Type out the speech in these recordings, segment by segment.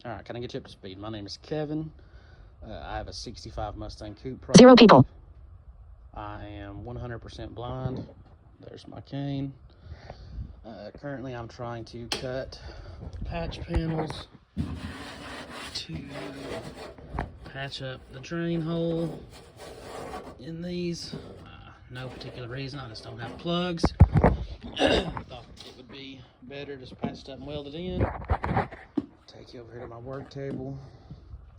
All right, can I get you up to speed? My name is Kevin. I have a 65 Mustang coupe. 0 people. I am 100% blind. There's my cane. Currently, I'm trying to cut patch panels to patch up the drain hole in these. No particular reason, I just don't have plugs. Thought it would be better just patched up and welded in. Take you over here to my work table,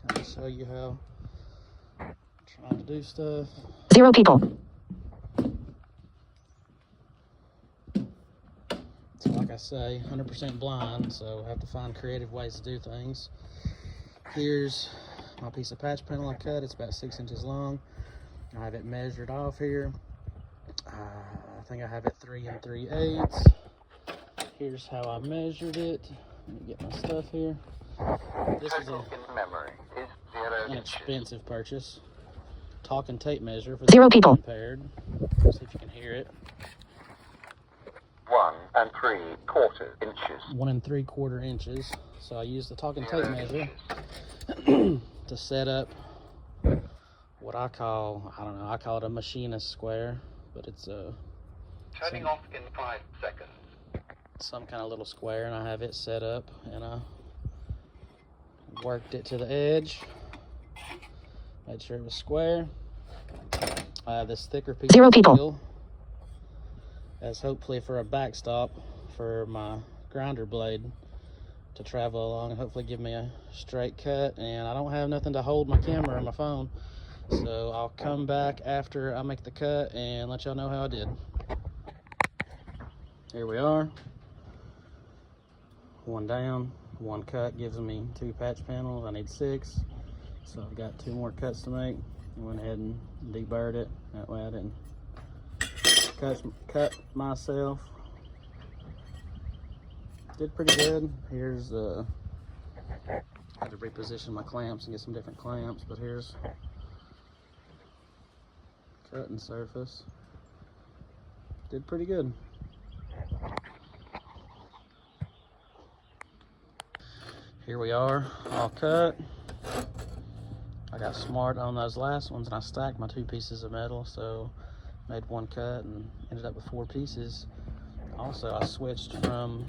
kind of show you how I'm trying to do stuff. 0 people. So like I say, 100% blind, so I have to find creative ways to do things. Here's my piece of patch panel I cut. It's about 6 inches long. I have it measured off here. I think I have it 3 3/8. Here's how I measured it. Let me get my stuff here. This is an inexpensive purchase. Talking tape measure for the 0 people. Compared. See if you can hear it. 1 3/4 inches. 1 3/4 inches. So I use the talking tape measure to set up what I call, I don't know, I call it a machinist square, but it's Turning off in 5 seconds. Some kind of little square, and I have it set up, and I worked it to the edge, made sure it was square. I have this thicker piece 0 of people. steel as hopefully for a backstop for my grinder blade to travel along and hopefully give me a straight cut. And I don't have nothing to hold my camera or my phone, so I'll come back after I make the cut and let y'all know how I did. Here we are. One down, one cut gives me 2 patch panels. I need 6, so I've got 2 more cuts to make. I went ahead and deburred it, that way I didn't cut myself. Did pretty good. Here's I had to reposition my clamps and get some different clamps, but here's cutting surface. Did pretty good. Here we are, all cut. I got smart on those last ones and I stacked my 2 pieces of metal, so made 1 cut and ended up with 4 pieces. Also, I switched from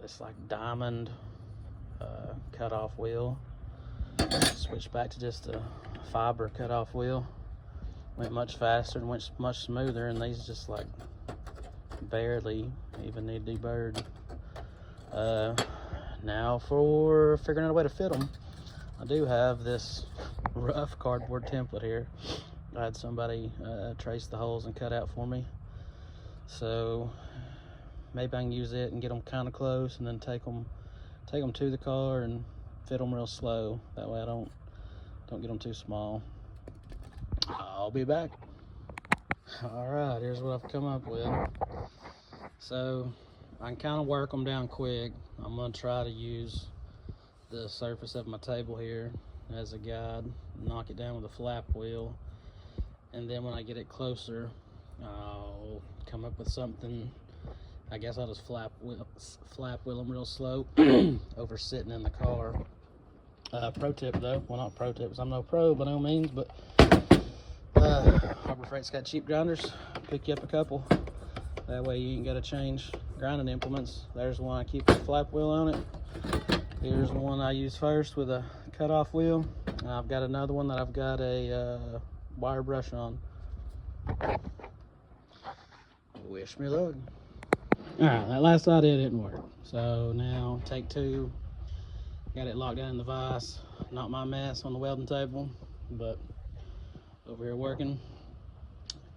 this like diamond cut-off wheel. Switched back to just a fiber cut-off wheel. Went much faster and went much smoother, and these just like barely even need deburred. Now for figuring out a way to fit them, I do have this rough cardboard template here. I had somebody trace the holes and cut out for me, so maybe I can use it and get them kind of close, and then take them to the car and fit them real slow. That way I don't get them too small. I'll be back. All right, here's what I've come up with. So I can kind of work them down quick. I'm gonna try to use the surface of my table here as a guide, knock it down with a flap wheel, and then when I get it closer, I'll come up with something. I guess I'll just flap wheel them real slow over sitting in the car. Pro tip though, well, not pro tips, I'm no pro by no means, but Harbor Freight's got cheap grinders. Pick you up a couple. That way you ain't got to change grinding implements. There's one I keep with a flap wheel on it. Here's the one I use first with a cut-off wheel. And I've got another one that I've got a wire brush on. Wish me luck. Alright, that last idea didn't work. So now take 2. Got it locked down in the vise. Not my mess on the welding table, but over here working.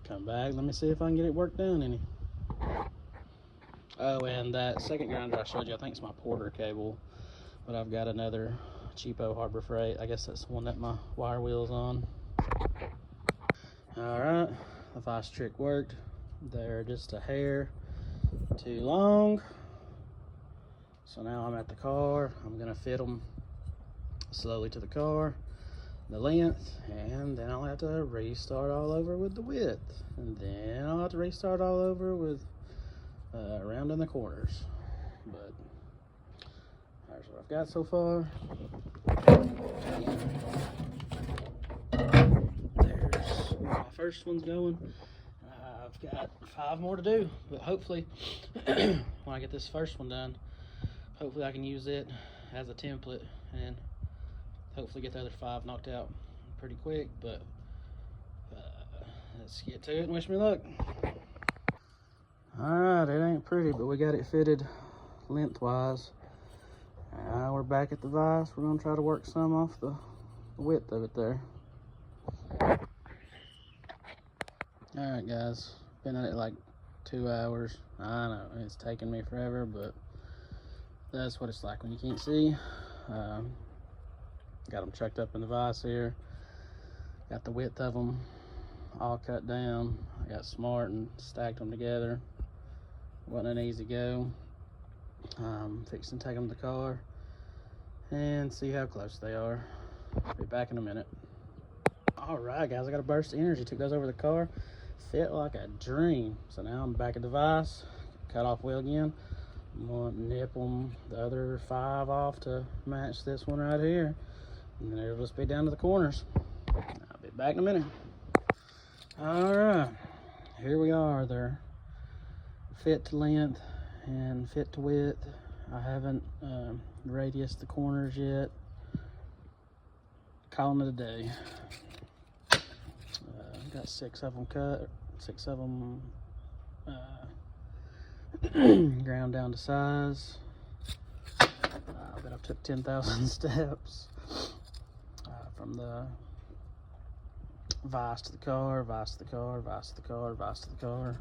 Come back, let me see if I can get it worked down any. Oh, and that second grinder I showed you, I think it's my Porter cable, but I've got another cheapo Harbor Freight. I guess that's the one that my wire wheel's on. All right, the vice trick worked. They're just a hair too long. So now I'm at the car. I'm gonna fit them slowly to the car, the length, and then I'll have to restart all over with the width, and then I'll have to restart all over with rounding the corners. But what I've got so far. There's my first one's going. I've got 5 more to do, but hopefully when I get this first one done, hopefully I can use it as a template and hopefully get the other 5 knocked out pretty quick. But let's get to it and wish me luck. Alright, it ain't pretty, but we got it fitted lengthwise. Now we're back at the vise. We're gonna try to work some off the width of it there. Alright guys, been at it like 2 hours. I know, it's taking me forever, but that's what it's like when you can't see. Got them chucked up in the vise here. Got the width of them all cut down. I got smart and stacked them together. Wasn't an easy go. Fixing to take them to the car and see how close they are. Be back in a minute. Alright guys, I got a burst of energy. Took those over the car. Fit like a dream. So now I'm back at the vise. Cut off wheel again. I'm going to nip them, the other 5 off to match this one right here. And then it'll just be down to the corners. I'll be back in a minute. Alright, here we are. They're fit to length and fit to width. I haven't radiused the corners yet. Calling it a day. Got 6 of them cut, 6 of them ground down to size. I bet I've took 10,000 steps from the vise to the car, vise to the car, vise to the car, vise to the car.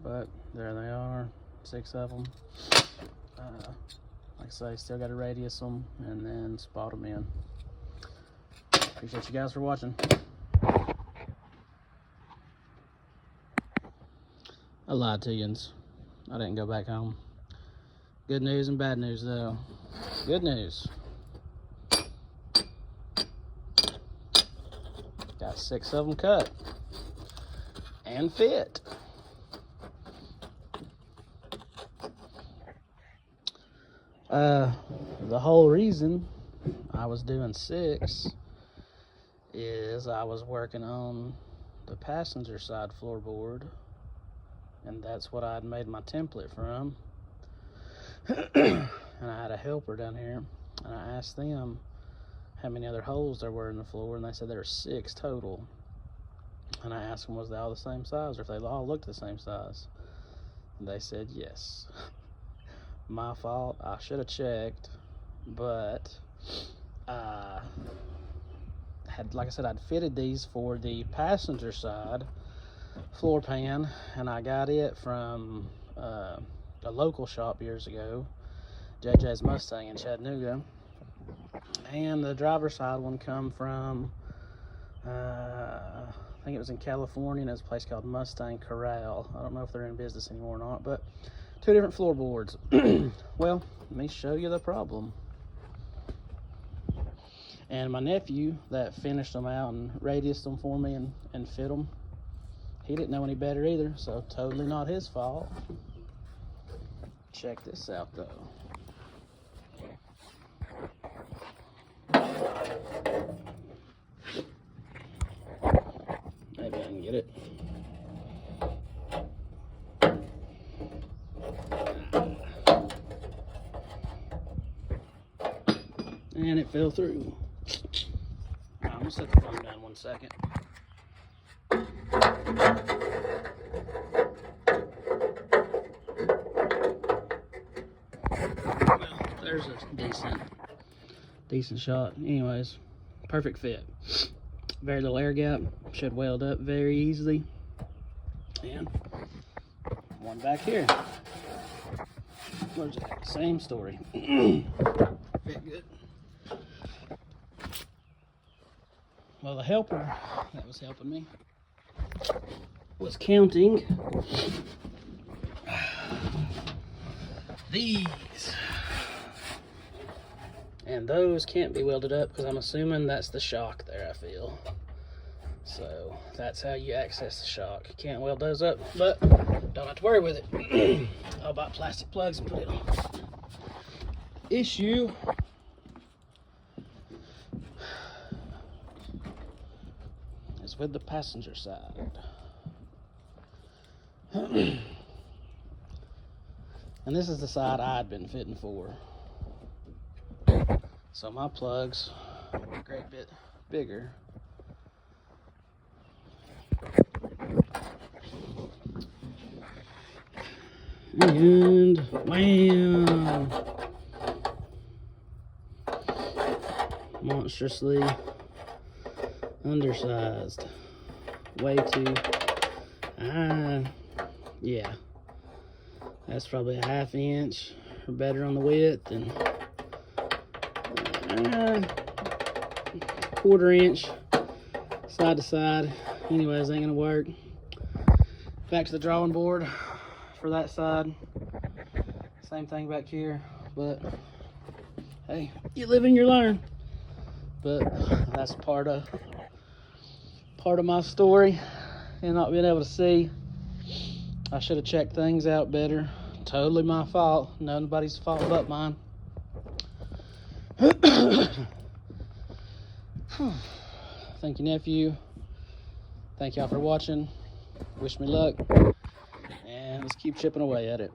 But there they are, 6 of them. Like I say, still got to radius them and then spot them in. Appreciate you guys for watching. I lied to yous. I didn't go back home. Good news and bad news though. Good news. Got 6 of them cut and fit. The whole reason I was doing 6 is I was working on the passenger side floorboard, and that's what I'd made my template from. And I had a helper down here, and I asked them how many other holes there were in the floor, and they said there were 6 total. And I asked them, was they all the same size, or if they all looked the same size? And they said yes. My fault. I should have checked, but like I said, I'd fitted these for the passenger side floor pan, and I got it from a local shop years ago, JJ's Mustang in Chattanooga. And the driver's side one come from I think it was in California, and it's a place called Mustang Corral. I don't know if they're in business anymore or not, but 2 different floorboards. Well, let me show you the problem. And my nephew that finished them out and radiused them for me and fit them, he didn't know any better either, so totally not his fault. Check this out though. Maybe I can get it. And it fell through. I'm gonna set the phone down 1 second. Well, there's a decent shot. Anyways, perfect fit. Very little air gap. Should weld up very easily. And one back here. Where's that? Same story. Fit good. Well, the helper that was helping me was counting these. And those can't be welded up because I'm assuming that's the shock there, I feel. So that's how you access the shock. You can't weld those up, but don't have to worry with it. I'll bought plastic plugs and put it on. Issue is with the passenger side. And this is the side I'd been fitting for. So my plugs are a great bit bigger. And wham! Monstrously undersized. Way too yeah. That's probably a ½ inch or better on the width, and ½ inch side to side. Anyways, ain't gonna work. Back to the drawing board for that side. Same thing back here, but hey, you live and you learn. But that's part of my story and not being able to see. I should have checked things out better. Totally my fault. Nobody's fault but mine. Thank you, nephew. Thank y'all for watching. Wish me luck. And let's keep chipping away at it.